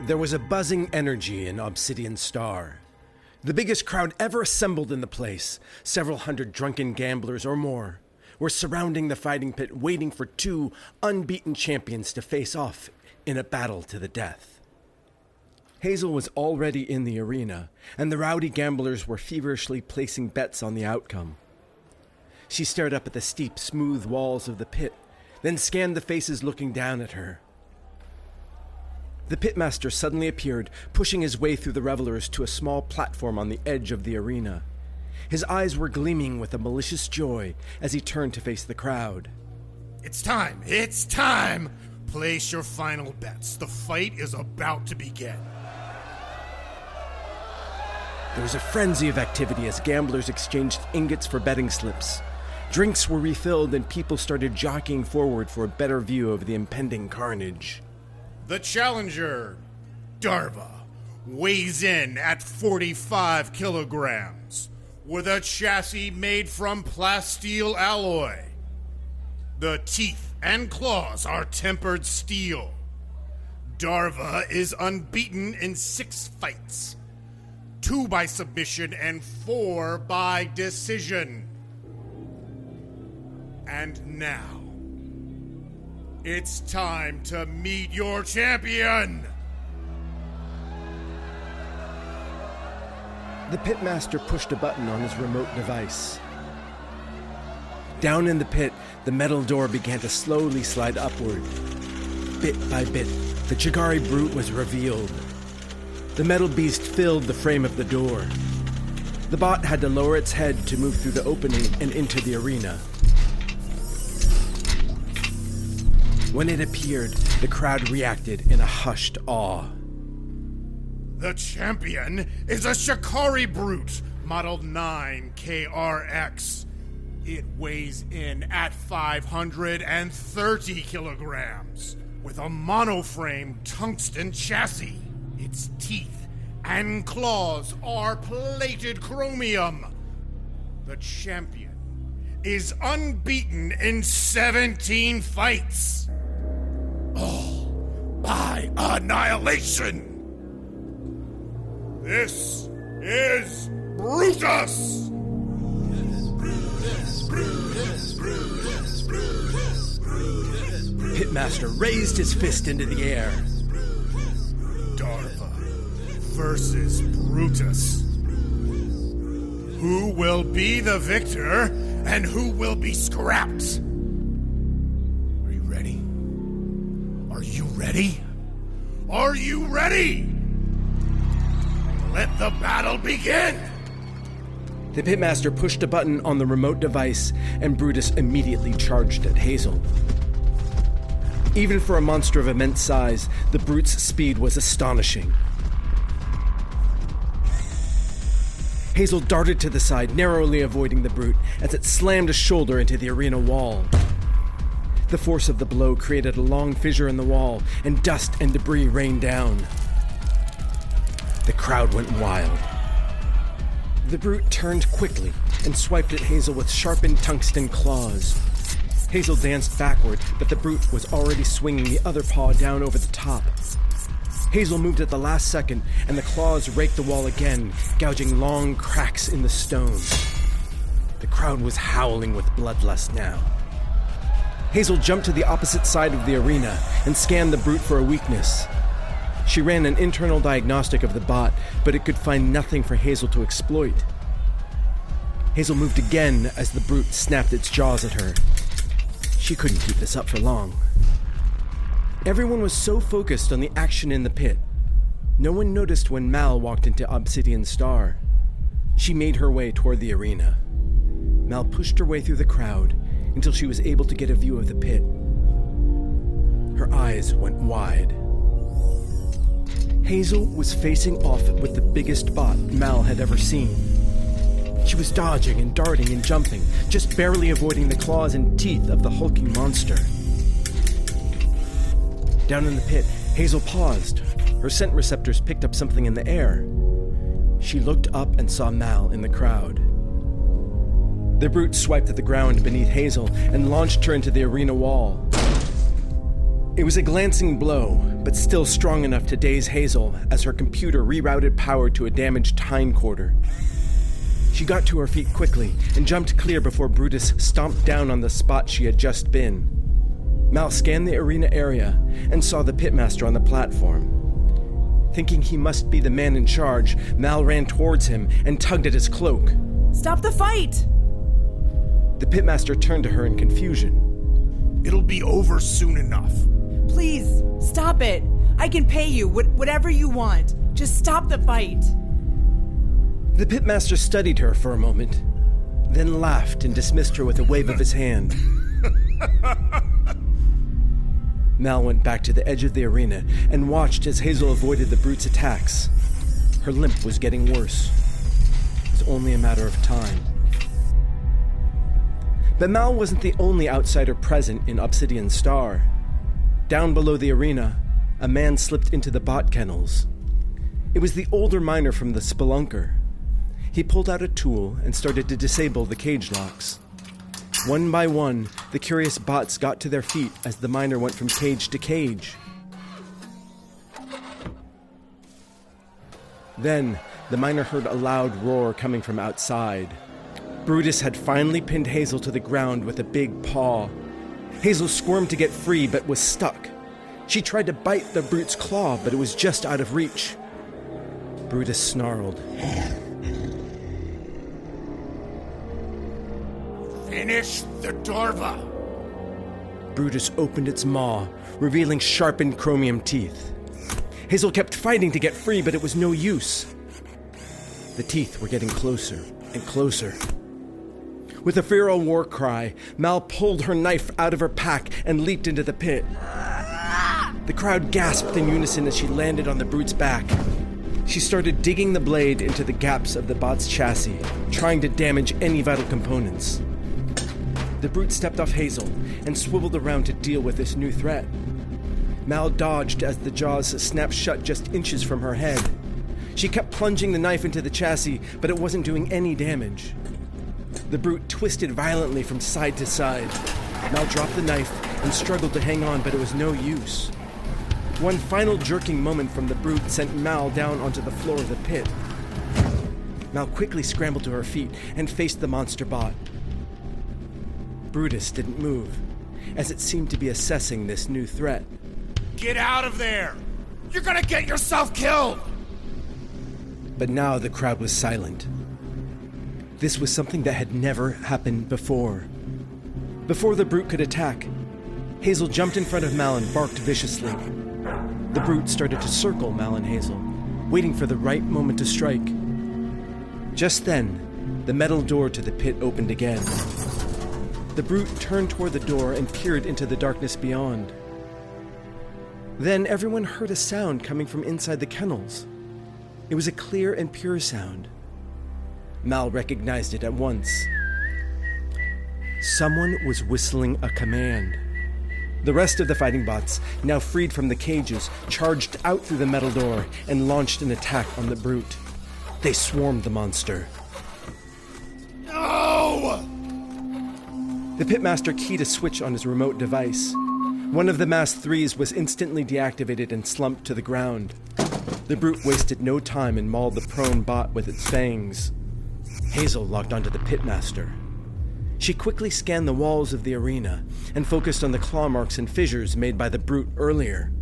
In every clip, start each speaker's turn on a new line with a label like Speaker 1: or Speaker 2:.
Speaker 1: There was a buzzing energy in Obsidian Star. The biggest crowd ever assembled in the place, several hundred drunken gamblers or more, were surrounding the fighting pit waiting for two unbeaten champions to face off in a battle to the death. Hazel was already in the arena, and the rowdy gamblers were feverishly placing bets on the outcome. She stared up at the steep, smooth walls of the pit, then scanned the faces looking down at her. The pitmaster suddenly appeared, pushing his way through the revelers to a small platform on the edge of the arena. His eyes were gleaming with a malicious joy as he turned to face the crowd.
Speaker 2: It's time! It's time! Place your final bets. The fight is about to begin.
Speaker 1: There was a frenzy of activity as gamblers exchanged ingots for betting slips. Drinks were refilled and people started jockeying forward for a better view of the impending carnage.
Speaker 2: The challenger, Darva, weighs in at 45 kilograms with a chassis made from plasteel alloy. The teeth and claws are tempered steel. Darva is unbeaten in 6 fights, 2 by submission and 4 by decision. And now, it's time to meet your champion!
Speaker 1: The pitmaster pushed a button on his remote device. Down in the pit, the metal door began to slowly slide upward. Bit by bit, the Chigari brute was revealed. The metal beast filled the frame of the door. The bot had to lower its head to move through the opening and into the arena. When it appeared, the crowd reacted in a hushed awe.
Speaker 2: The champion is a Shikari brute, Model 9 KRX. It weighs in at 530 kilograms, with a monoframe tungsten chassis. Its teeth and claws are plated chromium. The champion is unbeaten in 17 fights. All by annihilation. This is Brutus!
Speaker 1: Pitmaster raised his fist into the air.
Speaker 2: Darva versus Brutus. Who will be the victor and who will be scrapped? Are you ready? Are you ready? Are you ready? Let the battle begin!
Speaker 1: The pitmaster pushed a button on the remote device, and Brutus immediately charged at Hazel. Even for a monster of immense size, the brute's speed was astonishing. Hazel darted to the side, narrowly avoiding the brute as it slammed a shoulder into the arena wall. The force of the blow created a long fissure in the wall, and dust and debris rained down. The crowd went wild. The brute turned quickly and swiped at Hazel with sharpened tungsten claws. Hazel danced backward, but the brute was already swinging the other paw down over the top. Hazel moved at the last second, and the claws raked the wall again, gouging long cracks in the stone. The crowd was howling with bloodlust now. Hazel jumped to the opposite side of the arena and scanned the brute for a weakness. She ran an internal diagnostic of the bot, but it could find nothing for Hazel to exploit. Hazel moved again as the brute snapped its jaws at her. She couldn't keep this up for long. Everyone was so focused on the action in the pit. No one noticed when Mal walked into Obsidian Star. She made her way toward the arena. Mal pushed her way through the crowd until she was able to get a view of the pit. Her eyes went wide. Hazel was facing off with the biggest bot Mal had ever seen. She was dodging and darting and jumping, just barely avoiding the claws and teeth of the hulking monster. Down in the pit, Hazel paused. Her scent receptors picked up something in the air. She looked up and saw Mal in the crowd. The brute swiped at the ground beneath Hazel and launched her into the arena wall. It was a glancing blow, but still strong enough to daze Hazel as her computer rerouted power to a damaged hindquarter. She got to her feet quickly and jumped clear before Brutus stomped down on the spot she had just been. Mal scanned the arena area and saw the pitmaster on the platform. Thinking he must be the man in charge, Mal ran towards him and tugged at his cloak.
Speaker 3: Stop the fight!
Speaker 1: The pitmaster turned to her in confusion.
Speaker 2: It'll be over soon enough.
Speaker 3: Please, stop it. I can pay you whatever you want. Just stop the fight.
Speaker 1: The pitmaster studied her for a moment, then laughed and dismissed her with a wave of his hand. Mal went back to the edge of the arena and watched as Hazel avoided the brute's attacks. Her limp was getting worse. It was only a matter of time. But Mal wasn't the only outsider present in Obsidian Star. Down below the arena, a man slipped into the bot kennels. It was the older miner from the Spelunker. He pulled out a tool and started to disable the cage locks. One by one, the curious bots got to their feet as the miner went from cage to cage. Then, the miner heard a loud roar coming from outside. Brutus had finally pinned Hazel to the ground with a big paw. Hazel squirmed to get free, but was stuck. She tried to bite the brute's claw, but it was just out of reach. Brutus snarled.
Speaker 2: Finish the Darva!
Speaker 1: Brutus opened its maw, revealing sharpened chromium teeth. Hazel kept fighting to get free, but it was no use. The teeth were getting closer and closer. With a feral war cry, Mal pulled her knife out of her pack and leaped into the pit. The crowd gasped in unison as she landed on the brute's back. She started digging the blade into the gaps of the bot's chassis, trying to damage any vital components. The brute stepped off Hazel and swiveled around to deal with this new threat. Mal dodged as the jaws snapped shut just inches from her head. She kept plunging the knife into the chassis, but it wasn't doing any damage. The brute twisted violently from side to side. Mal dropped the knife and struggled to hang on, but it was no use. One final jerking moment from the brute sent Mal down onto the floor of the pit. Mal quickly scrambled to her feet and faced the monster bot. Brutus didn't move, as it seemed to be assessing this new threat.
Speaker 2: Get out of there! You're gonna get yourself killed!
Speaker 1: But now the crowd was silent. This was something that had never happened before. Before the brute could attack, Hazel jumped in front of Mal and barked viciously. The brute started to circle Mal and Hazel, waiting for the right moment to strike. Just then, the metal door to the pit opened again. The brute turned toward the door and peered into the darkness beyond. Then everyone heard a sound coming from inside the kennels. It was a clear and pure sound. Mal recognized it at once. Someone was whistling a command. The rest of the fighting bots, now freed from the cages, charged out through the metal door and launched an attack on the brute. They swarmed the monster.
Speaker 2: No!
Speaker 1: The pitmaster keyed a switch on his remote device. One of the mass threes was instantly deactivated and slumped to the ground. The brute wasted no time and mauled the prone bot with its fangs. Hazel logged onto the pitmaster. She quickly scanned the walls of the arena and focused on the claw marks and fissures made by the brute earlier.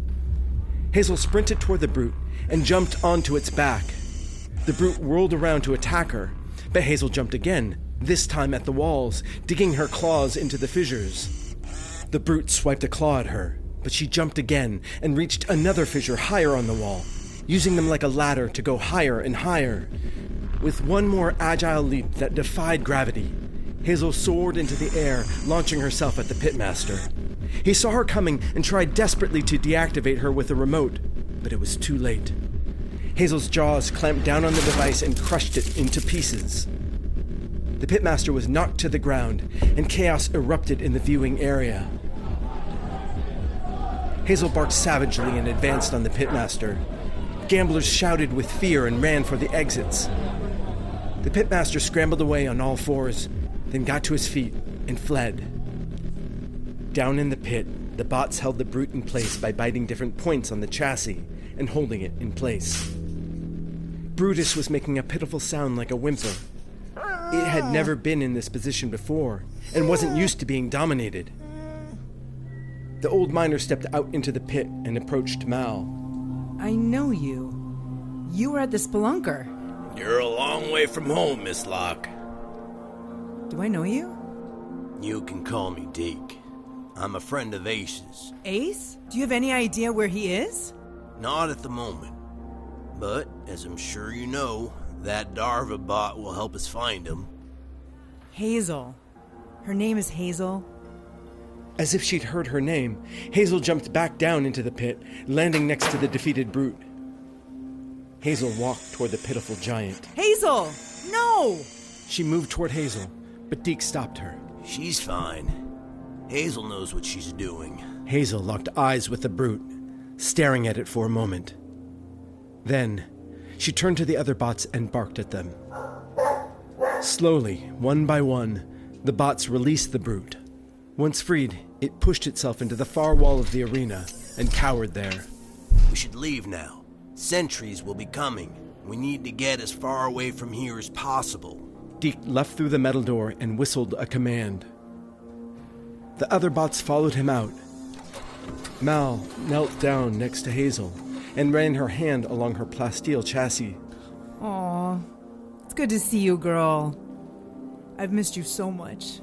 Speaker 1: Hazel sprinted toward the brute and jumped onto its back. The brute whirled around to attack her, but Hazel jumped again, this time at the walls, digging her claws into the fissures. The brute swiped a claw at her, but she jumped again and reached another fissure higher on the wall, using them like a ladder to go higher and higher. With one more agile leap that defied gravity, Hazel soared into the air, launching herself at the pitmaster. He saw her coming and tried desperately to deactivate her with a remote, but it was too late. Hazel's jaws clamped down on the device and crushed it into pieces. The pitmaster was knocked to the ground, and chaos erupted in the viewing area. Hazel barked savagely and advanced on the pitmaster. Gamblers shouted with fear and ran for the exits. The pitmaster scrambled away on all fours, then got to his feet and fled. Down in the pit, The bots held the brute in place by biting different points on the chassis and holding it in place. Brutus was making a pitiful sound like a whimper. It had never been in this position before and wasn't used to being dominated. The old miner stepped out into the pit and approached Mal.
Speaker 3: I know you. You were at the spelunker.
Speaker 4: You're a long way from home, Miss Locke.
Speaker 3: Do I know you?
Speaker 4: You can call me Deke. I'm a friend of Ace's.
Speaker 3: Ace? Do you have any idea where he is?
Speaker 4: Not at the moment. But, as I'm sure you know, that Darva bot will help us find him.
Speaker 3: Hazel. Her name is Hazel.
Speaker 1: As if she'd heard her name, Hazel jumped back down into the pit, landing next to the defeated brute. Hazel walked toward the pitiful giant.
Speaker 3: Hazel! No!
Speaker 1: She moved toward Hazel, but Deke stopped her.
Speaker 4: She's fine. Hazel knows what she's doing.
Speaker 1: Hazel locked eyes with the brute, staring at it for a moment. Then, she turned to the other bots and barked at them. Slowly, one by one, the bots released the brute. Once freed, it pushed itself into the far wall of the arena and cowered there.
Speaker 4: We should leave now. Sentries will be coming. We need to get as far away from here as possible.
Speaker 1: Deke left through the metal door and whistled a command. The other bots followed him out. Mal knelt down next to Hazel and ran her hand along her plasteel chassis.
Speaker 3: Aw, it's good to see you, girl. I've missed you so much.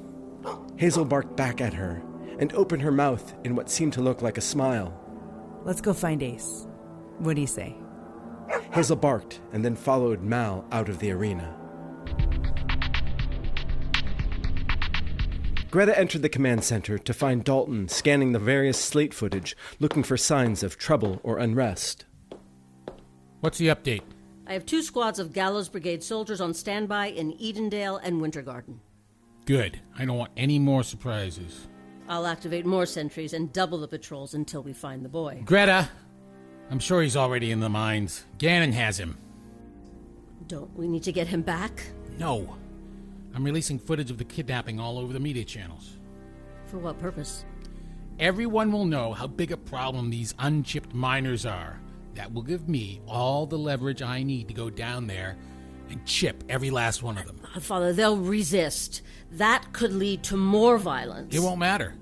Speaker 1: Hazel barked back at her and opened her mouth in what seemed to look like a smile.
Speaker 3: Let's go find Ace. What do you say?
Speaker 1: Hazel barked and then followed Mal out of the arena. Greta entered the command center to find Dalton scanning the various slate footage, looking for signs of trouble or unrest.
Speaker 5: What's the update?
Speaker 6: I have 2 squads of Gallows Brigade soldiers on standby in Edendale and Winter Garden.
Speaker 5: Good. I don't want any more surprises.
Speaker 6: I'll activate more sentries and double the patrols until we find the boy.
Speaker 5: Greta! I'm sure he's already in the mines. Gannon has him.
Speaker 6: Don't we need to get him back?
Speaker 5: No. I'm releasing footage of the kidnapping all over the media channels.
Speaker 6: For what purpose?
Speaker 5: Everyone will know how big a problem these unchipped miners are. That will give me all the leverage I need to go down there and chip every last one of them.
Speaker 6: Father, they'll resist. That could lead to more violence.
Speaker 5: It won't matter.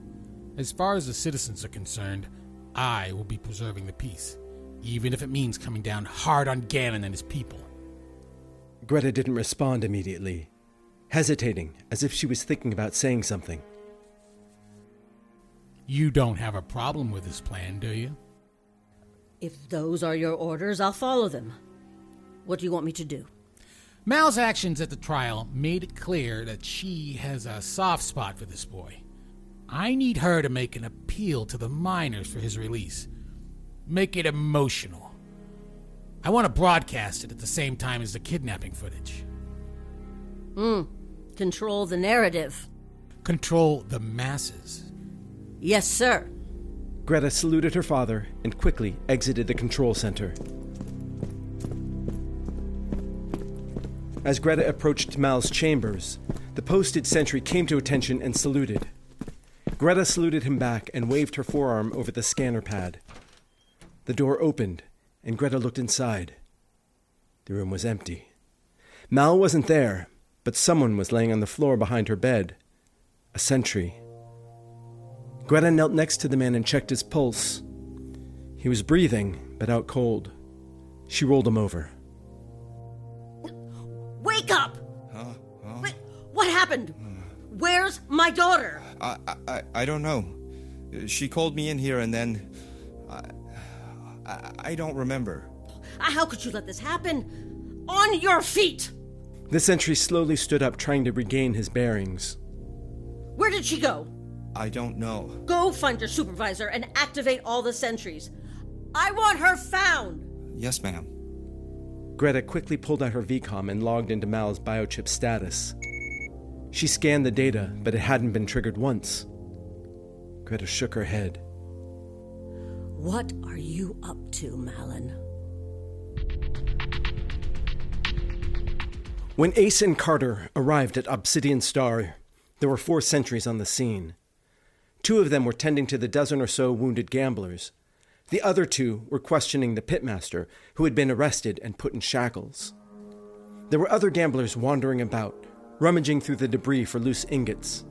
Speaker 5: As far as the citizens are concerned, I will be preserving the peace, even if it means coming down hard on Gannon and his people.
Speaker 1: Greta didn't respond immediately, hesitating as if she was thinking about saying something.
Speaker 5: You don't have a problem with this plan, do you?
Speaker 6: If those are your orders, I'll follow them. What do you want me to do?
Speaker 5: Mal's actions at the trial made it clear that she has a soft spot for this boy. I need her to make an appeal to the miners for his release. Make it emotional. I want to broadcast it at the same time as the kidnapping footage.
Speaker 6: Control the narrative.
Speaker 5: Control the masses.
Speaker 6: Yes, sir.
Speaker 1: Greta saluted her father and quickly exited the control center. As Greta approached Mal's chambers, the posted sentry came to attention and saluted. Greta saluted him back and waved her forearm over the scanner pad. The door opened, and Greta looked inside. The room was empty. Mal wasn't there, but someone was laying on the floor behind her bed. A sentry. Greta knelt next to the man and checked his pulse. He was breathing, but out cold. She rolled him over.
Speaker 6: Wake up! Wait, what happened? Where's my daughter?
Speaker 7: I don't know. She called me in here and then... I don't remember.
Speaker 6: How could you let this happen? On your feet!
Speaker 1: The sentry slowly stood up, trying to regain his bearings.
Speaker 6: Where did she go?
Speaker 7: I don't know.
Speaker 6: Go find your supervisor and activate all the sentries. I want her found!
Speaker 7: Yes, ma'am.
Speaker 1: Greta quickly pulled out her VCOM and logged into Mal's biochip status. She scanned the data, but it hadn't been triggered once. Greta shook her head.
Speaker 6: What are you up to, Malin?
Speaker 1: When Ace and Carter arrived at Obsidian Star, there were 4 sentries on the scene. 2 of them were tending to the dozen or so wounded gamblers. The other 2 were questioning the pitmaster, who had been arrested and put in shackles. There were other gamblers wandering about, rummaging through the debris for loose ingots.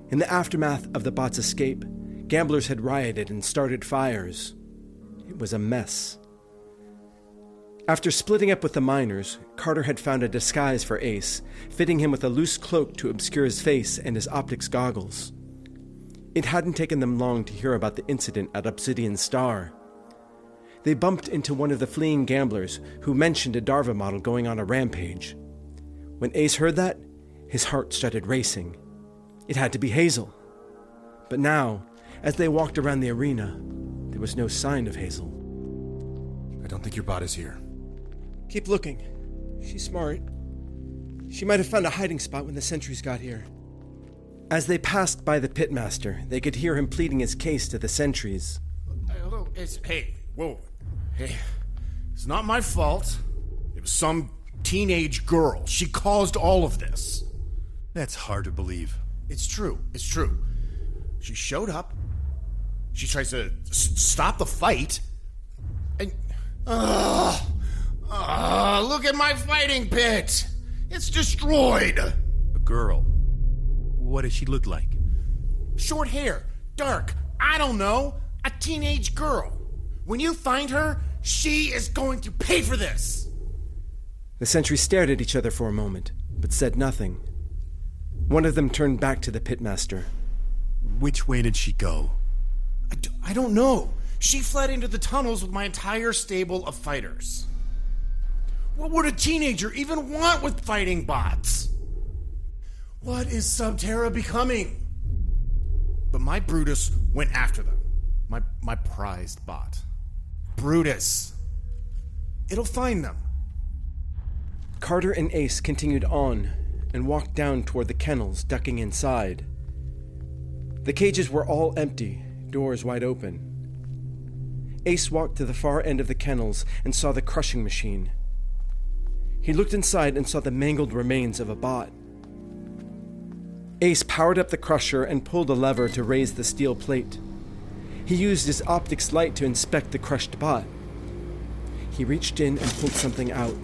Speaker 1: In the aftermath of the bot's escape, gamblers had rioted and started fires. It was a mess. After splitting up with the miners, Carter had found a disguise for Ace, fitting him with a loose cloak to obscure his face and his optics goggles. It hadn't taken them long to hear about the incident at Obsidian Star. They bumped into one of the fleeing gamblers who mentioned a Darva model going on a rampage. When Ace heard that, his heart started racing. It had to be Hazel. But now, as they walked around the arena, there was no sign of Hazel.
Speaker 2: I don't think your bot is here.
Speaker 1: Keep looking. She's smart. She might have found a hiding spot when the sentries got here. As they passed by the pitmaster, they could hear him pleading his case to the sentries.
Speaker 2: Hello, Hey, it's not my fault. It was some teenage girl. She caused all of this.
Speaker 8: That's hard to believe.
Speaker 2: It's true. She showed up. She tries to stop the fight. And... look at my fighting pit! It's destroyed!
Speaker 8: A girl. What does she look like?
Speaker 2: Short hair, dark, I don't know, a teenage girl. When you find her, she is going to pay for this!
Speaker 1: The sentries stared at each other for a moment, but said nothing. One of them turned back to the pitmaster.
Speaker 8: Which way did she go?
Speaker 2: I don't know. She fled into the tunnels with my entire stable of fighters. What would a teenager even want with fighting bots? What is Subterra becoming? But my Brutus went after them. My prized bot. Brutus. It'll find them.
Speaker 1: Carter and Ace continued on and walked down toward the kennels, ducking inside. The cages were all empty, doors wide open. Ace walked to the far end of the kennels and saw the crushing machine. He looked inside and saw the mangled remains of a bot. Ace powered up the crusher and pulled a lever to raise the steel plate. He used his optics light to inspect the crushed bot. He reached in and pulled something out.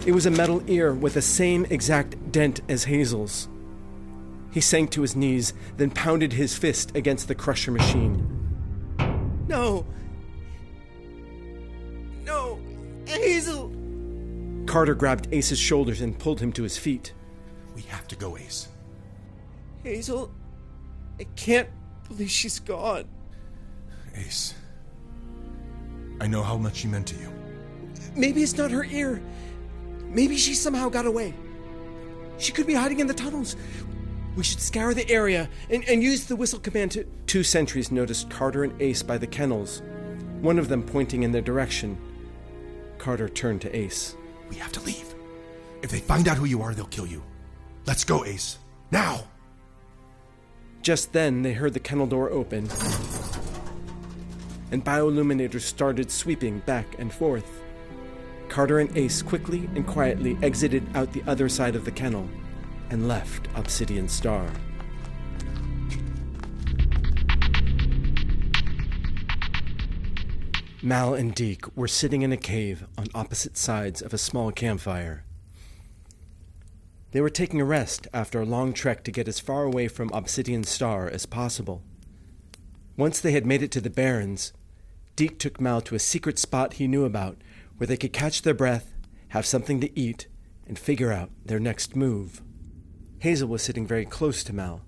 Speaker 1: It was a metal ear with the same exact dent as Hazel's. He sank to his knees, then pounded his fist against the crusher machine. No! No! Hazel! Carter grabbed Ace's shoulders and pulled him to his feet.
Speaker 2: We have to go, Ace.
Speaker 1: Hazel, I can't believe she's gone.
Speaker 2: Ace, I know how much she meant to you.
Speaker 1: Maybe it's not her ear. Maybe she somehow got away. She could be hiding in the tunnels. We should scour the area and use the whistle command to... 2 sentries noticed Carter and Ace by the kennels, one of them pointing in their direction. Carter turned to Ace.
Speaker 2: We have to leave. If they find out who you are, they'll kill you. Let's go, Ace. Now!
Speaker 1: Just then, they heard the kennel door open, and bioluminators started sweeping back and forth. Carter and Ace quickly and quietly exited out the other side of the kennel and left Obsidian Star. Mal and Deke were sitting in a cave on opposite sides of a small campfire. They were taking a rest after a long trek to get as far away from Obsidian Star as possible. Once they had made it to the Barrens, Deke took Mal to a secret spot he knew about where they could catch their breath, have something to eat, and figure out their next move. Hazel was sitting very close to Mal,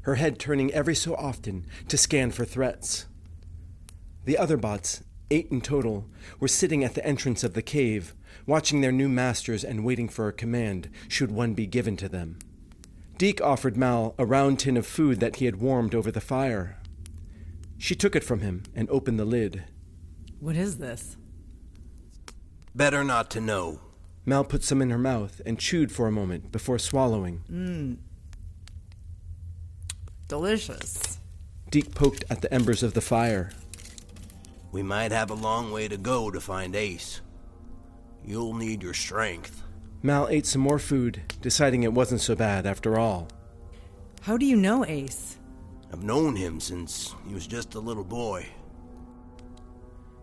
Speaker 1: her head turning every so often to scan for threats. The other bots, 8 in total, were sitting at the entrance of the cave, watching their new masters and waiting for a command, should one be given to them. Deke offered Mal a round tin of food that he had warmed over the fire. She took it from him and opened the lid.
Speaker 3: What is this?
Speaker 4: Better not to know.
Speaker 1: Mal put some in her mouth and chewed for a moment before swallowing.
Speaker 3: Delicious.
Speaker 1: Deke poked at the embers of the fire.
Speaker 4: We might have a long way to go to find Ace. You'll need your strength.
Speaker 1: Mal ate some more food, deciding it wasn't so bad after all.
Speaker 3: How do you know Ace?
Speaker 4: I've known him since he was just a little boy.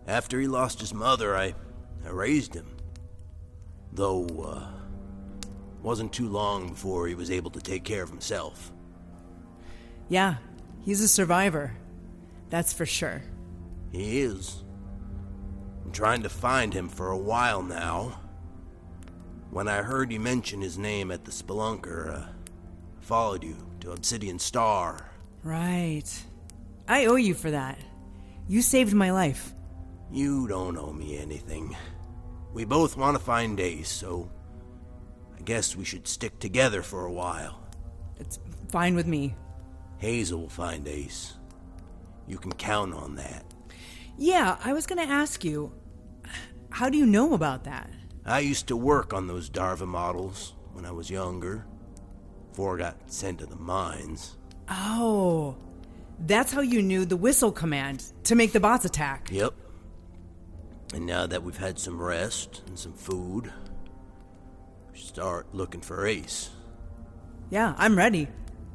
Speaker 4: After he lost his mother, I raised him. Though, wasn't too long before he was able to take care of himself.
Speaker 3: Yeah, he's a survivor. That's for sure.
Speaker 4: He is. I'm trying to find him for a while now. When I heard you mention his name at the Spelunker, followed you to Obsidian Star.
Speaker 3: Right. I owe you for that. You saved my life.
Speaker 4: You don't owe me anything. We both want to find Ace, so I guess we should stick together for a while.
Speaker 3: It's fine with me.
Speaker 4: Hazel will find Ace. You can count on that.
Speaker 3: Yeah, I was going to ask you, how do you know about that?
Speaker 4: I used to work on those Darva models when I was younger, before I got sent to the mines.
Speaker 3: Oh, that's how you knew the whistle command to make the bots attack.
Speaker 4: Yep. And now that we've had some rest and some food, we should start looking for Ace.
Speaker 3: Yeah, I'm ready.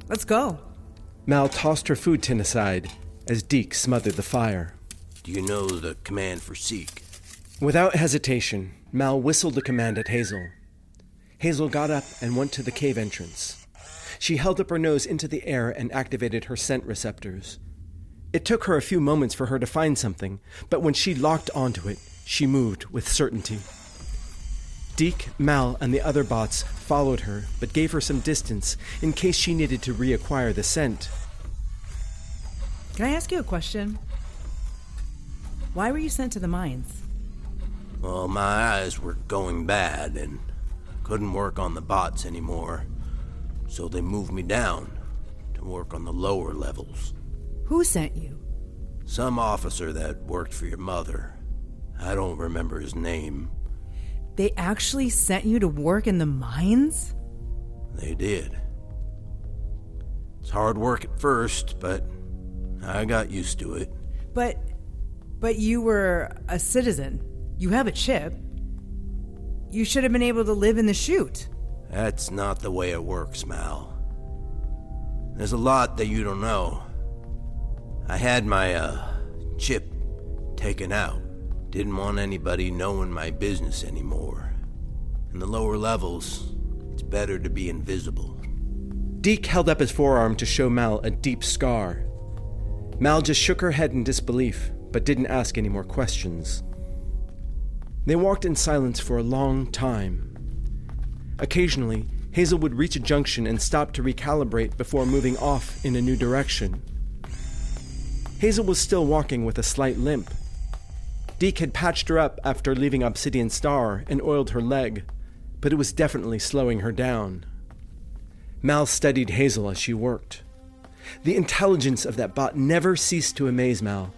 Speaker 3: Let's go.
Speaker 1: Mal tossed her food tin aside as Deke smothered the fire.
Speaker 4: Do you know the command for Seek?
Speaker 1: Without hesitation, Mal whistled the command at Hazel. Hazel got up and went to the cave entrance. She held up her nose into the air and activated her scent receptors. It took her a few moments for her to find something, but when she locked onto it, she moved with certainty. Deke, Mal, and the other bots followed her, but gave her some distance in case she needed to reacquire the scent.
Speaker 3: Can I ask you a question? Why were you sent to the mines?
Speaker 4: Well, my eyes were going bad, and I couldn't work on the bots anymore, so they moved me down to work on the lower levels.
Speaker 3: Who sent you?
Speaker 4: Some officer that worked for your mother. I don't remember his name.
Speaker 3: They actually sent you to work in the mines?
Speaker 4: They did. It's hard work at first, but I got used to it.
Speaker 3: But you were a citizen. You have a chip. You should have been able to live in the chute.
Speaker 4: That's not the way it works, Mal. There's a lot that you don't know. I had my, chip taken out. Didn't want anybody knowing my business anymore. In the lower levels, it's better to be invisible.
Speaker 1: Deke held up his forearm to show Mal a deep scar. Mal just shook her head in disbelief, but didn't ask any more questions. They walked in silence for a long time. Occasionally, Hazel would reach a junction and stop to recalibrate before moving off in a new direction. Hazel was still walking with a slight limp. Deke had patched her up after leaving Obsidian Star and oiled her leg, but it was definitely slowing her down. Mal studied Hazel as she worked. The intelligence of that bot never ceased to amaze Mal.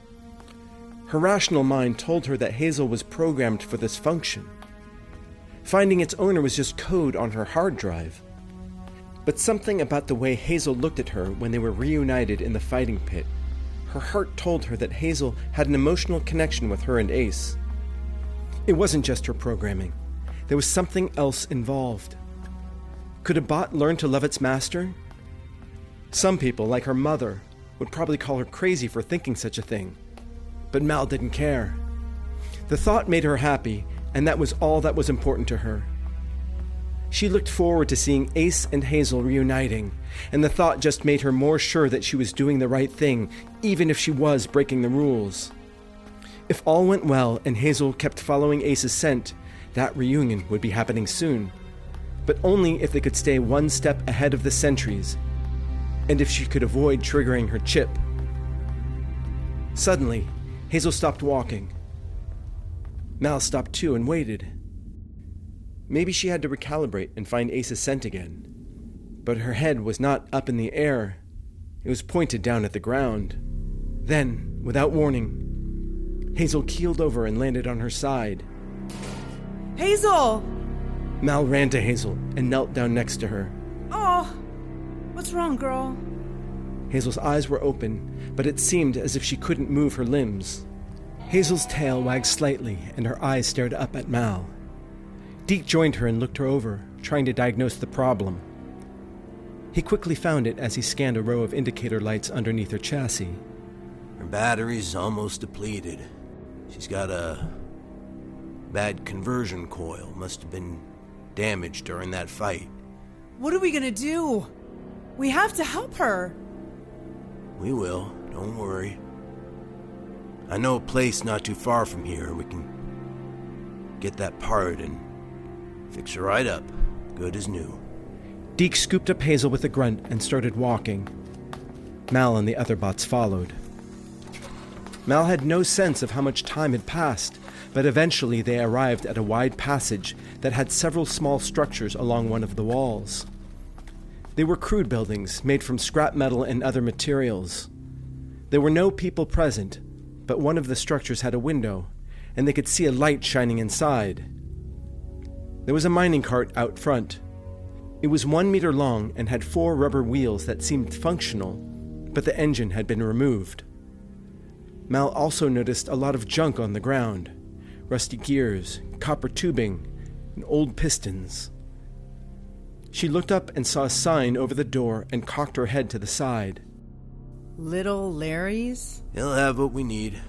Speaker 1: Her rational mind told her that Hazel was programmed for this function. Finding its owner was just code on her hard drive. But something about the way Hazel looked at her when they were reunited in the fighting pit, her heart told her that Hazel had an emotional connection with her and Ace. It wasn't just her programming. There was something else involved. Could a bot learn to love its master? Some people, like her mother, would probably call her crazy for thinking such a thing. But Mal didn't care. The thought made her happy, and that was all that was important to her. She looked forward to seeing Ace and Hazel reuniting, and the thought just made her more sure that she was doing the right thing, even if she was breaking the rules. If all went well and Hazel kept following Ace's scent, that reunion would be happening soon. But only if they could stay one step ahead of the sentries, and if she could avoid triggering her chip. Suddenly, Hazel stopped walking. Mal stopped too and waited. Maybe she had to recalibrate and find Ace's scent again. But her head was not up in the air. It was pointed down at the ground. Then, without warning, Hazel keeled over and landed on her side.
Speaker 3: Hazel!
Speaker 1: Mal ran to Hazel and knelt down next to her.
Speaker 3: Oh, what's wrong, girl?
Speaker 1: Hazel's eyes were open, but it seemed as if she couldn't move her limbs. Hazel's tail wagged slightly, and her eyes stared up at Mal. Deke joined her and looked her over, trying to diagnose the problem. He quickly found it as he scanned a row of indicator lights underneath her chassis.
Speaker 4: Her battery's almost depleted. She's got a bad conversion coil. Must have been damaged during that fight.
Speaker 3: What are we gonna do? We have to help her.
Speaker 4: We will, don't worry. I know a place not too far from here. We can get that part and fix her right up. Good as new.
Speaker 1: Deke scooped up Hazel with a grunt and started walking. Mal and the other bots followed. Mal had no sense of how much time had passed, but eventually they arrived at a wide passage that had several small structures along one of the walls. They were crude buildings made from scrap metal and other materials. There were no people present, but one of the structures had a window, and they could see a light shining inside. There was a mining cart out front. It was 1 meter long and had 4 rubber wheels that seemed functional, but the engine had been removed. Mal also noticed a lot of junk on the ground. Rusty gears, copper tubing, and old pistons. She looked up and saw a sign over the door and cocked her head to the side.
Speaker 3: Little Larry's?
Speaker 4: He'll have what we need.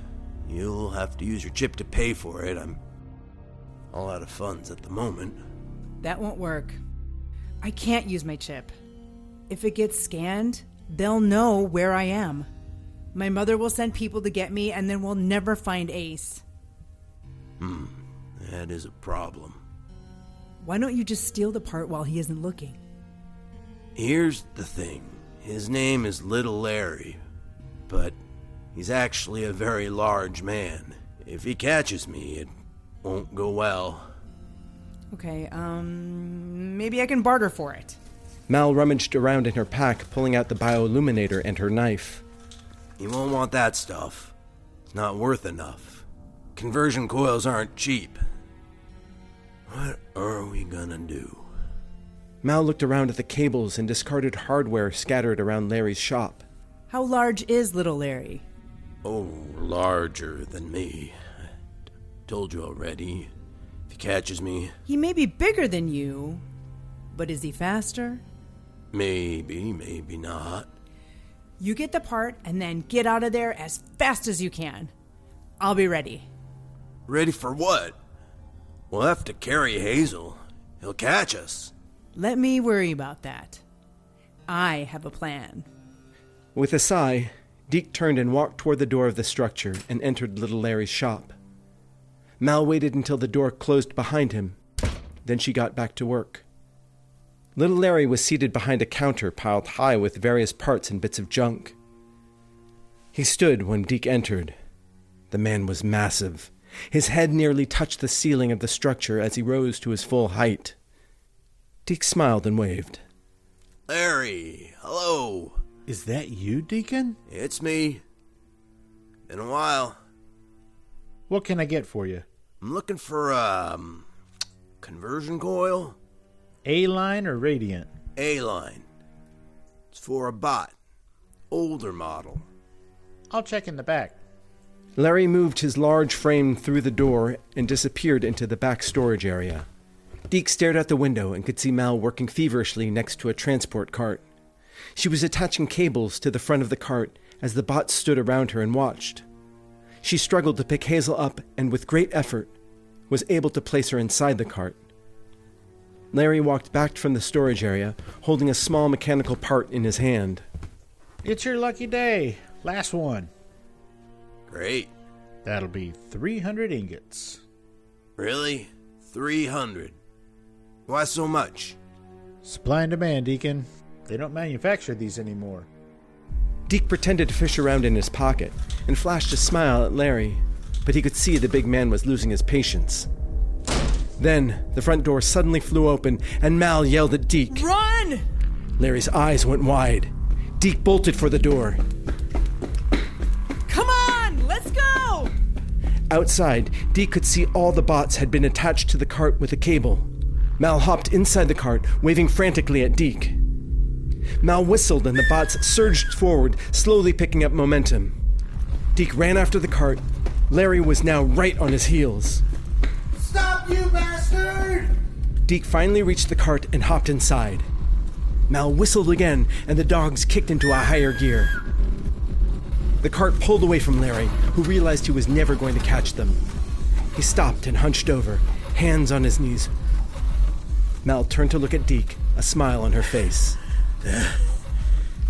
Speaker 4: You'll have to use your chip to pay for it. I'm all out of funds at the moment.
Speaker 3: That won't work. I can't use my chip. If it gets scanned, they'll know where I am. My mother will send people to get me, and then we'll never find Ace.
Speaker 4: That is a problem.
Speaker 3: Why don't you just steal the part while he isn't looking?
Speaker 4: Here's the thing. His name is Little Larry, but he's actually a very large man. If he catches me, it won't go well.
Speaker 3: Okay, maybe I can barter for it.
Speaker 1: Mal rummaged around in her pack, pulling out the bioilluminator and her knife.
Speaker 4: You won't want that stuff. It's not worth enough. Conversion coils aren't cheap. What are we gonna do?
Speaker 1: Mal looked around at the cables and discarded hardware scattered around Larry's shop.
Speaker 3: How large is Little Larry?
Speaker 4: Oh, larger than me. Told you already. If he catches me...
Speaker 3: He may be bigger than you, but is he faster?
Speaker 4: Maybe, maybe not.
Speaker 3: You get the part and then get out of there as fast as you can. I'll be ready.
Speaker 4: Ready for what? We'll have to carry Hazel. He'll catch us.
Speaker 3: Let me worry about that. I have a plan.
Speaker 1: With a sigh, Deke turned and walked toward the door of the structure and entered Little Larry's shop. Mal waited until the door closed behind him. Then she got back to work. Little Larry was seated behind a counter piled high with various parts and bits of junk. He stood when Deke entered. The man was massive. His head nearly touched the ceiling of the structure as he rose to his full height. Deke smiled and waved.
Speaker 4: Larry, hello.
Speaker 9: Is that you, Deacon?
Speaker 4: It's me. Been a while.
Speaker 9: What can I get for you?
Speaker 4: I'm looking for conversion coil.
Speaker 9: A-line or Radiant?
Speaker 4: A-line. It's for a bot. Older model.
Speaker 9: I'll check in the back.
Speaker 1: Larry moved his large frame through the door and disappeared into the back storage area. Deke stared out the window and could see Mal working feverishly next to a transport cart. She was attaching cables to the front of the cart as the bots stood around her and watched. She struggled to pick Hazel up and, with great effort, was able to place her inside the cart. Larry walked back from the storage area, holding a small mechanical part in his hand.
Speaker 9: It's your lucky day. Last one.
Speaker 4: Great.
Speaker 9: That'll be 300 ingots.
Speaker 4: Really? 300? Why so much?
Speaker 9: Supply and demand, Deacon. They don't manufacture these anymore.
Speaker 1: Deke pretended to fish around in his pocket and flashed a smile at Larry, but he could see the big man was losing his patience. Then, the front door suddenly flew open, and Mal yelled at Deke.
Speaker 3: Run!
Speaker 1: Larry's eyes went wide. Deke bolted for the door.
Speaker 3: Come on, let's go!
Speaker 1: Outside, Deke could see all the bots had been attached to the cart with a cable. Mal hopped inside the cart, waving frantically at Deke. Mal whistled and the bots surged forward, slowly picking up momentum. Deke ran after the cart. Larry was now right on his heels.
Speaker 2: Stop, you bastard!
Speaker 1: Deke finally reached the cart and hopped inside. Mal whistled again, and the dogs kicked into a higher gear. The cart pulled away from Larry, who realized he was never going to catch them. He stopped and hunched over, hands on his knees. Mal turned to look at Deke, a smile on her face.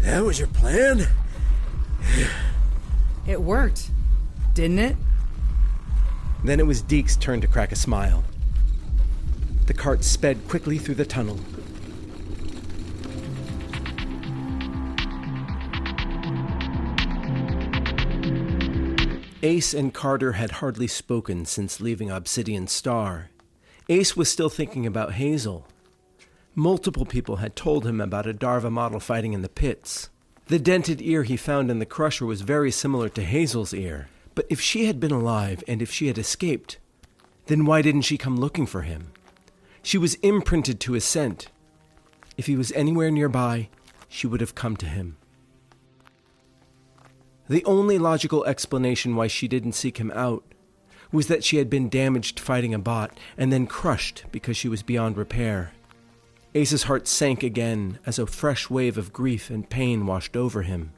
Speaker 4: That was your plan?
Speaker 3: It worked, didn't it?
Speaker 1: Then it was Deke's turn to crack a smile. The cart sped quickly through the tunnel. Ace and Carter had hardly spoken since leaving Obsidian Star. Ace was still thinking about Hazel. Multiple people had told him about a Darva model fighting in the pits. The dented ear he found in the crusher was very similar to Hazel's ear. But if she had been alive and if she had escaped, then why didn't she come looking for him? She was imprinted to his scent. If he was anywhere nearby, she would have come to him. The only logical explanation why she didn't seek him out was that she had been damaged fighting a bot and then crushed because she was beyond repair. Ace's heart sank again as a fresh wave of grief and pain washed over him.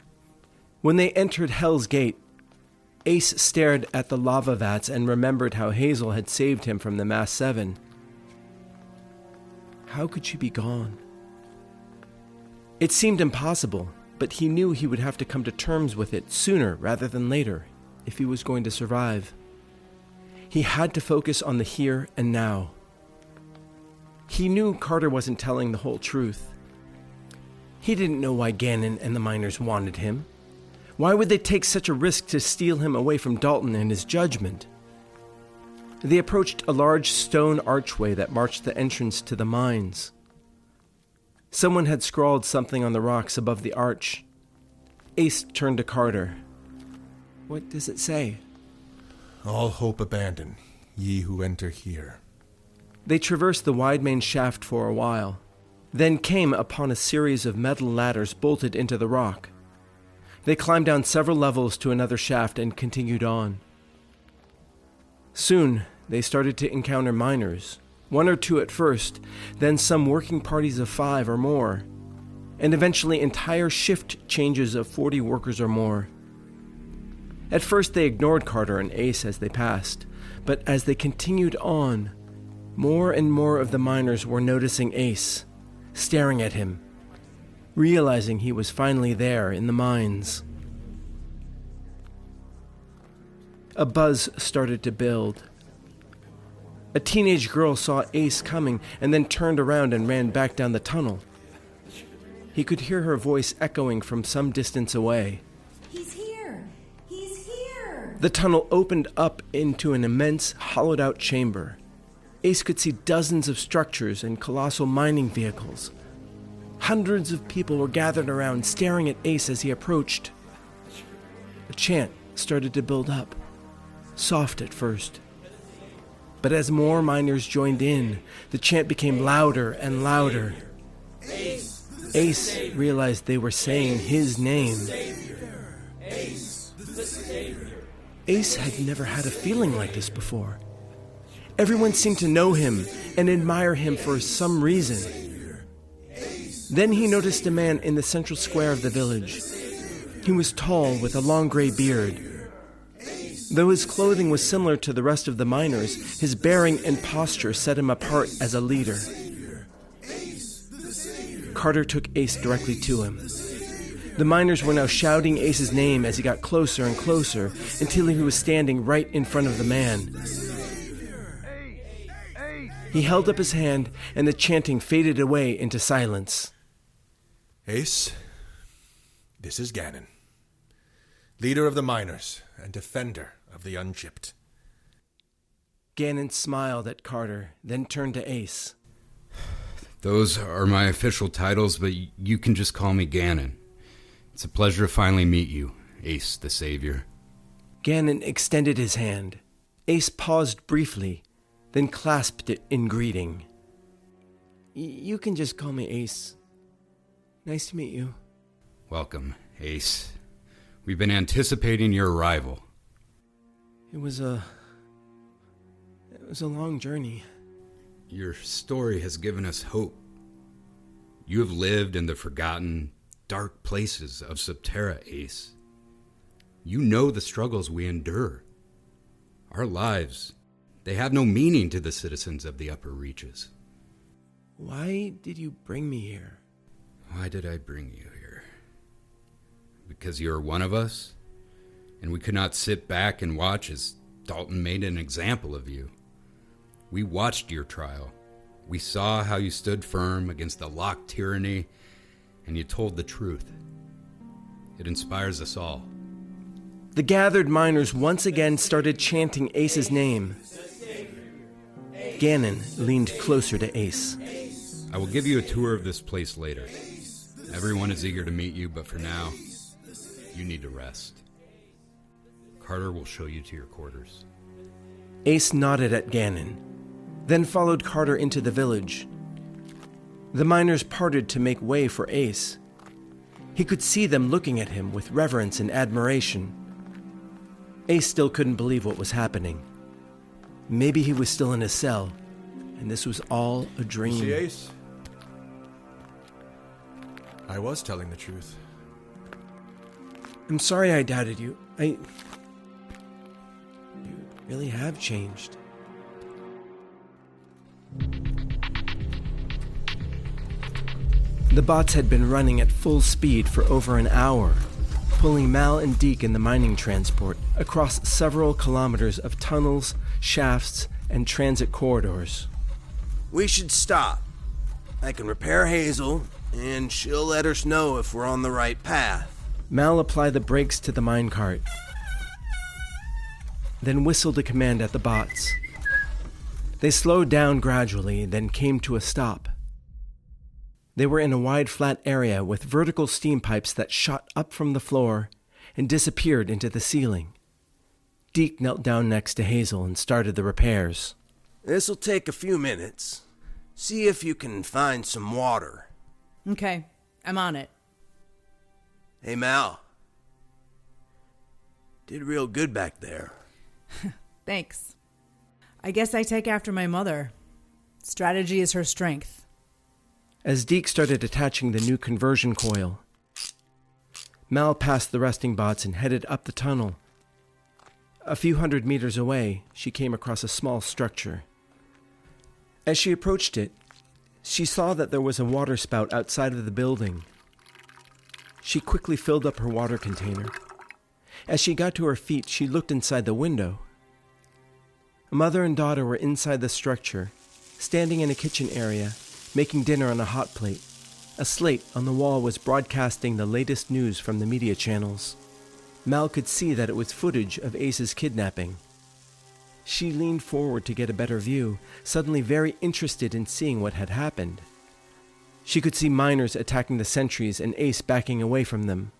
Speaker 1: When they entered Hell's Gate, Ace stared at the lava vats and remembered how Hazel had saved him from the Mass 7. How could she be gone? It seemed impossible, but he knew he would have to come to terms with it sooner rather than later if he was going to survive. He had to focus on the here and now. He knew Carter wasn't telling the whole truth. He didn't know why Gannon and the miners wanted him. Why would they take such a risk to steal him away from Dalton and his judgment? They approached a large stone archway that marked the entrance to the mines. Someone had scrawled something on the rocks above the arch. Ace turned to Carter. What does it say?
Speaker 2: All hope abandon, ye who enter here.
Speaker 1: They traversed the wide main shaft for a while, then came upon a series of metal ladders bolted into the rock. They climbed down several levels to another shaft and continued on. Soon, they started to encounter miners, 1 or 2 at first, then some working parties of 5 or more, and eventually entire shift changes of 40 workers or more. At first they ignored Carter and Ace as they passed, but as they continued on, more and more of the miners were noticing Ace, staring at him, realizing he was finally there in the mines. A buzz started to build. A teenage girl saw Ace coming and then turned around and ran back down the tunnel. He could hear her voice echoing from some distance away.
Speaker 10: He's here! He's here!
Speaker 1: The tunnel opened up into an immense, hollowed-out chamber. Ace could see dozens of structures and colossal mining vehicles. Hundreds of people were gathered around, staring at Ace as he approached. A chant started to build up, soft at first. But as more miners joined in, the chant became louder and louder. Ace realized they were saying his name. Ace had never had a feeling like this before. Everyone seemed to know him and admire him for some reason. Then he noticed a man in the central square of the village. He was tall with a long gray beard. Though his clothing was similar to the rest of the miners, his bearing and posture set him apart as a leader. Carter took Ace directly to him. The miners were now shouting Ace's name as he got closer and closer until he was standing right in front of the man. He held up his hand and the chanting faded away into silence.
Speaker 2: Ace, this is Gannon, leader of the miners and defender of the unchipped.
Speaker 1: Gannon smiled at Carter, then turned to Ace.
Speaker 11: Those are my official titles, but you can just call me Gannon. It's a pleasure to finally meet you, Ace the Savior.
Speaker 1: Gannon extended his hand. Ace paused briefly, then clasped it in greeting. You can just call me Ace. Nice to meet you.
Speaker 11: Welcome, Ace. We've been anticipating your arrival.
Speaker 1: It was a long journey.
Speaker 11: Your story has given us hope. You have lived in the forgotten, dark places of Subterra, Ace. You know the struggles we endure. Our lives, they have no meaning to the citizens of the upper reaches.
Speaker 1: Why did you bring me here?
Speaker 11: Why did I bring you here? Because you are one of us, and we could not sit back and watch as Dalton made an example of you. We watched your trial. We saw how you stood firm against the locked tyranny, and you told the truth. It inspires us all.
Speaker 1: The gathered miners once again started chanting Ace's name. Gannon leaned closer to Ace.
Speaker 11: I will give you a tour of this place later. Everyone is eager to meet you, but for now, you need to rest. Carter will show you to your quarters.
Speaker 1: Ace nodded at Gannon, then followed Carter into the village. The miners parted to make way for Ace. He could see them looking at him with reverence and admiration. Ace still couldn't believe what was happening. Maybe he was still in his cell, and this was all a dream.
Speaker 12: You see, Ace? I was telling the truth.
Speaker 1: I'm sorry I doubted you. You really have changed. The bots had been running at full speed for over an hour, pulling Mal and Deke in the mining transport across several kilometers of tunnels, shafts, and transit corridors.
Speaker 4: We should stop. I can repair Hazel, and she'll let us know if we're on the right path.
Speaker 1: Mal applied the brakes to the minecart, then whistled a command at the bots. They slowed down gradually, then came to a stop. They were in a wide flat area with vertical steam pipes that shot up from the floor and disappeared into the ceiling. Deke knelt down next to Hazel and started the repairs.
Speaker 4: This'll take a few minutes. See if you can find some water.
Speaker 3: Okay, I'm on it.
Speaker 4: Hey, Mal. Did real good back there.
Speaker 3: Thanks. I guess I take after my mother. Strategy is her strength.
Speaker 1: As Deke started attaching the new conversion coil, Mal passed the resting bots and headed up the tunnel. A few hundred meters away, she came across a small structure. As she approached it, she saw that there was a water spout outside of the building. She quickly filled up her water container. As she got to her feet, she looked inside the window. A mother and daughter were inside the structure, standing in a kitchen area, making dinner on a hot plate. A slate on the wall was broadcasting the latest news from the media channels. Mal could see that it was footage of Ace's kidnapping. She leaned forward to get a better view, suddenly very interested in seeing what had happened. She could see miners attacking the sentries and Ace backing away from them.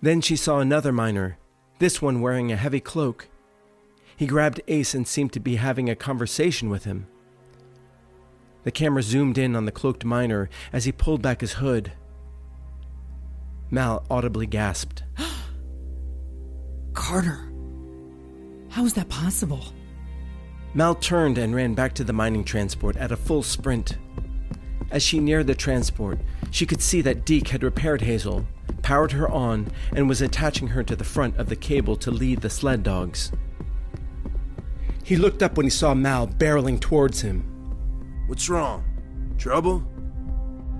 Speaker 1: Then she saw another miner, this one wearing a heavy cloak. He grabbed Ace and seemed to be having a conversation with him. The camera zoomed in on the cloaked miner as he pulled back his hood. Mal audibly gasped.
Speaker 3: Carter! How is that possible?
Speaker 1: Mal turned and ran back to the mining transport at a full sprint. As she neared the transport, she could see that Deke had repaired Hazel, powered her on, and was attaching her to the front of the cable to lead the sled dogs. He looked up when he saw Mal barreling towards him.
Speaker 4: What's wrong? Trouble?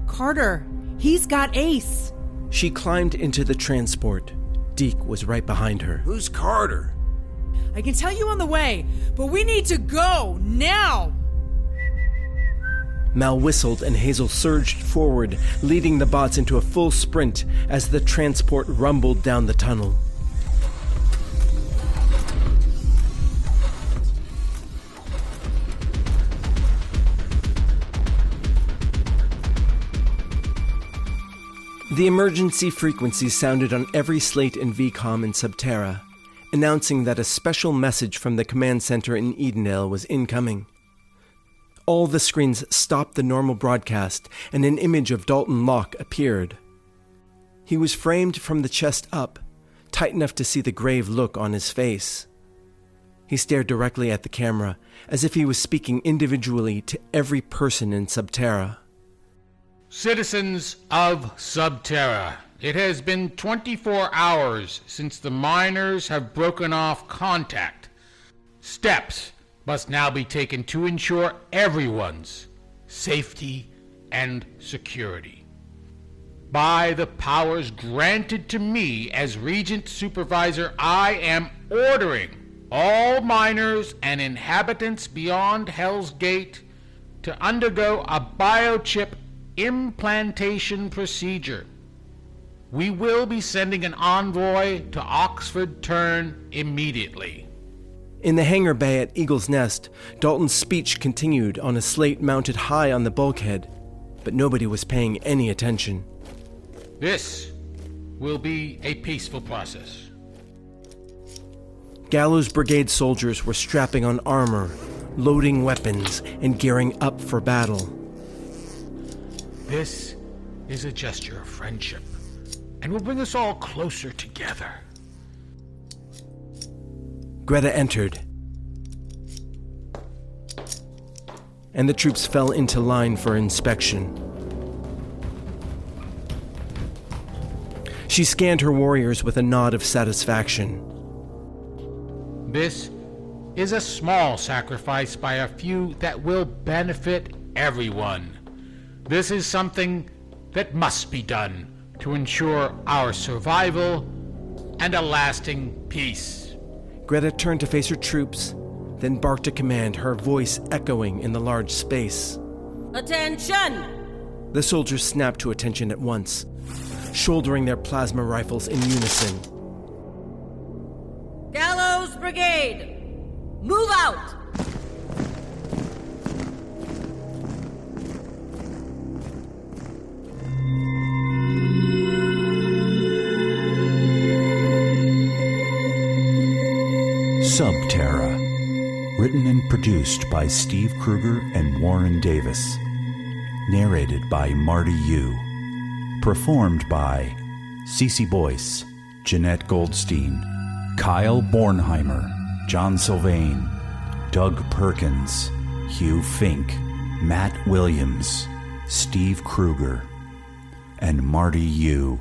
Speaker 3: Carter, he's got Ace.
Speaker 1: She climbed into the transport. Deke was right behind her.
Speaker 4: Who's Carter?
Speaker 3: I can tell you on the way, but we need to go, now!
Speaker 1: Mal whistled and Hazel surged forward, leading the bots into a full sprint as the transport rumbled down the tunnel. The emergency frequency sounded on every slate and VCOM in Subterra, announcing that a special message from the command center in Edendale was incoming. All the screens stopped the normal broadcast, and an image of Dalton Locke appeared. He was framed from the chest up, tight enough to see the grave look on his face. He stared directly at the camera, as if he was speaking individually to every person in Subterra.
Speaker 5: Citizens of Subterra, it has been 24 hours since the miners have broken off contact. Steps must now be taken to ensure everyone's safety and security. By the powers granted to me as Regent Supervisor, I am ordering all miners and inhabitants beyond Hell's Gate to undergo a biochip implantation procedure. We will be sending an envoy to Oxford Turn immediately.
Speaker 1: In the hangar bay at Eagle's Nest, Dalton's speech continued on a slate mounted high on the bulkhead, but nobody was paying any attention.
Speaker 5: This will be a peaceful process.
Speaker 1: Gallows Brigade soldiers were strapping on armor, loading weapons, and gearing up for battle.
Speaker 5: This is a gesture of friendship, and will bring us all closer together.
Speaker 1: Greta entered, and the troops fell into line for inspection. She scanned her warriors with a nod of satisfaction.
Speaker 5: This is a small sacrifice by a few that will benefit everyone. This is something that must be done to ensure our survival and a lasting peace.
Speaker 1: Greta turned to face her troops, then barked a command, her voice echoing in the large space.
Speaker 6: Attention!
Speaker 1: The soldiers snapped to attention at once, shouldering their plasma rifles in unison.
Speaker 6: Gallows Brigade! Move out!
Speaker 13: Subterra, written and produced by Steve Krueger and Warren Davis. Narrated by Marty Yu. Performed by Cece Boyce, Jenette Goldstein, Kyle Borneheimer, John Sylvain, Doug Perkins, Hugh Fink, Matt Williams, Steve Krueger, and Marty Yu.